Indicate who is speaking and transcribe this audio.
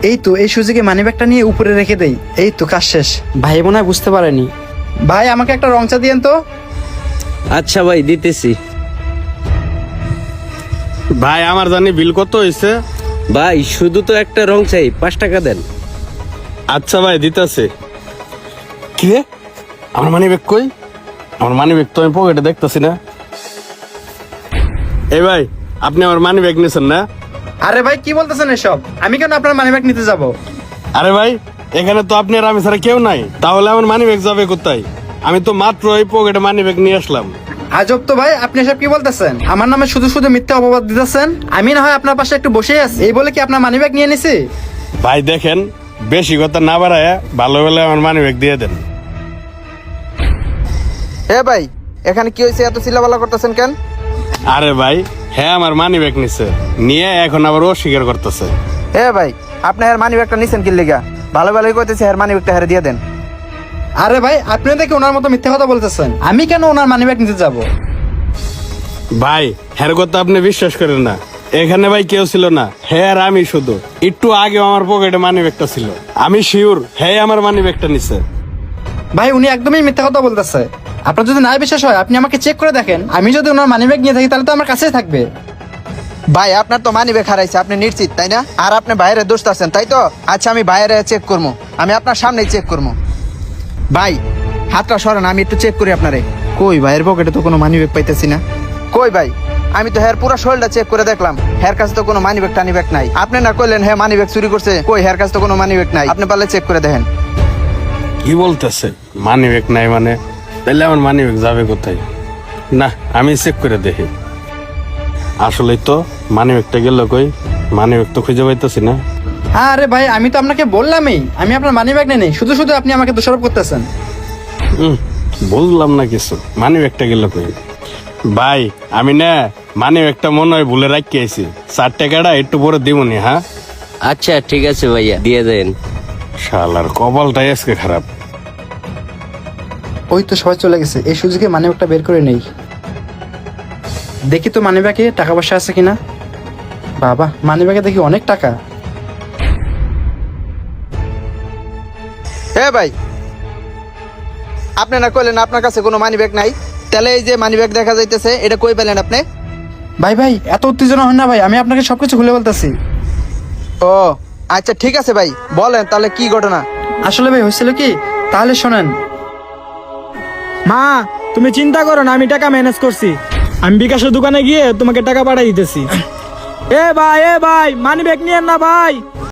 Speaker 1: এই তো এই সুযোগে মানিব্যাগটা নিয়ে উপরে রেখে দেই। এই তো কাজ শেষ। ভাই মনে হয় বুঝতে পারেনি। ভাই আমাকে একটা রং চা দিয়েন তো।
Speaker 2: আচ্ছা ভাই দিতেছি।
Speaker 3: ভাই আমার জানি বিল কত হয়েছে?
Speaker 2: ভাই শুধু তো একটা রং চাই, 5 টাকা দেন।
Speaker 3: আচ্ছা ভাই দিতেছে। কি রে, আমার মানি ব্যাগ কই? আমার মানি ব্যাগ তো আমি পকেটে দেখতেছি না। এই ভাই, আপনি আমার মানি ব্যাগ নিয়েছেন না?
Speaker 1: আরে ভাই কি বলতেছেন এসব? আমি কেন আপনার মানিব্যাগ নিতে যাব?
Speaker 3: আরে ভাই, এখানে তো আপনি আর আমি ছাড়া কেউ নাই, তাহলে আমার মানি ব্যাগ যাবে কোথায়? আমি তো মাত্র এই পকেটে মানি ব্যাগ নিয়ে আসলাম।
Speaker 1: আজব তো ভাই, আপনি এসব কি বলতেছেন? আমার নামে শুধু শুধু মিথ্যা অপবাদ দিতেছেন। আমি না হয় আপনার পাশে একটু বসেই আছি, এই বলে কি আপনার মানিব্যাগ নিয়ে নিছি?
Speaker 3: ভাই দেখেন, বেশি কথা না বাড়ায় ভালো ভালো আমার মানি ব্যাগ দিয়ে দেন।
Speaker 4: এ ভাই, এখানে কি হয়েছে? এত চিল্লাপাল্লা করতেছেন কেন?
Speaker 3: আরে ভাই, হ্যাঁ আমার মানি ব্যাগ নিছে, নিয়ে এখন আবার অস্বীকার করতেছে।
Speaker 4: এ ভাই, আপনি হের মানি ব্যাগটা নিছেন কি লিগা? ভালো ভালোই কইতেছে, হের মানি ব্যাগটা হেরে দিয়ে দেন।
Speaker 1: আরে ভাই আপনি দেখি ওনার মতো মিথ্যা কথা বলতেছেন। আমি কেন ওনার মানিব্যাগ নিতে যাব?
Speaker 3: ভাই হ্যার কথা আপনি বিশ্বাস করেন না, এখানে ভাই কেউ ছিল না, হ্যাঁ আর আমি শুধু। একটু আগে আমার পকেটে মানি ব্যাগটা ছিল, আমি শিওর হ্যাঁ আমার মানি ব্যাগটা নিছে।
Speaker 1: ভাই উনি একদমই মিথ্যা কথা বলতেছে। আপনার যদি না বিশ্বাস হয় আপনি আমাকে চেক করে দেখেন। আমি যদি ওনার মানিব্যাগ নিয়ে থাকি তাহলে তো আমার কাছেই থাকবে।
Speaker 4: ভাই আপনার তো মানি ব্যাগ হারাইছে, আপনি নিশ্চিত তাই না? আর আপনি বাইরে দোষ আছেন তাই তো? আচ্ছা আমি বাইরে চেক করবো, আমি আপনার সামনেই চেক করবো। ভাই হাতটা সরান, আমি একটু চেক করি আপনারে। কই ভাইয়ের পকেটে তো কোনো মানি ব্যাগ পাইতেছি না। কই ভাই, আমি তো হের পুরো শরীরটা চেক করে দেখলাম, হের কাছে তো কোনো মানি ব্যাগ টানি ব্যাগ নাই। আপনি না কইলেন হ্যাঁ মানি ব্যাগ চুরি করছে? কই, হের কাছে তো কোনো মানি ব্যাগ নাই। আপনি পারলে চেক করে দেখেন।
Speaker 3: কি বলতেছে মানি ব্যাগ নাই মানে? তাহলে আমার মানি ব্যাগ যাবে কোথায়? না, আমি চেক করে দেখি। আসলেই তো মানি ব্যাগটা গেল কই? মানি ব্যাগ তো খুঁজে পাইতেছি না।
Speaker 1: আরে ভাই আমি তো আপনাকে বললামই আমি আপনার মানিব্যাগ নেই। শুধু শুধু আপনি আমাকে দোষারোপ করতেছেন।
Speaker 3: বললাম না কিছু, মানি ব্যাগটা গেল কই? ভাই আমি না মানি ব্যাগটা মনে হয় ভুলে রাখি আইছি। 4 টাকাটা একটু পরে দিবনি। হ্যাঁ
Speaker 2: আচ্ছা ঠিক আছে ভাইয়া, দিয়ে দেন।
Speaker 3: শালার কপালটাই আজকে খারাপ।
Speaker 1: ওই তো সবাই চলে গেছে, এই সুযোগে মানিব্যাগটা বের করে নেই। দেখি তো মানিব্যাগে টাকা পয়সা আছে কিনা। বাবা মানিব্যাগে দেখি অনেক টাকা।
Speaker 4: হ্যাঁ ভাই, আপনি না কইলেন আপনার কাছে কোনো মানি ব্যাগ নাই? তাহলে এই যে মানি ব্যাগ দেখা যাইতেছে, এটা কই পেলেন আপনি?
Speaker 1: ভাই ভাই এত উত্তেজনা হয় না ভাই, আমি আপনাকে সবকিছু খুলে বলতেছি।
Speaker 4: ও আচ্ছা ঠিক আছে ভাই, বলেন তাহলে কি ঘটনা?
Speaker 1: আসলে ভাই হয়েছিল কি, তাহলে শোনেন।
Speaker 5: মা, তুমি চিন্তা করো না, আমি টাকা ম্যানেজ করছি। আমি বিকাশের দোকানে গিয়ে তোমাকে টাকা পাঠাই দিতেছি। এ ভাই মানি ব্যাগ নিয়েন না ভাই।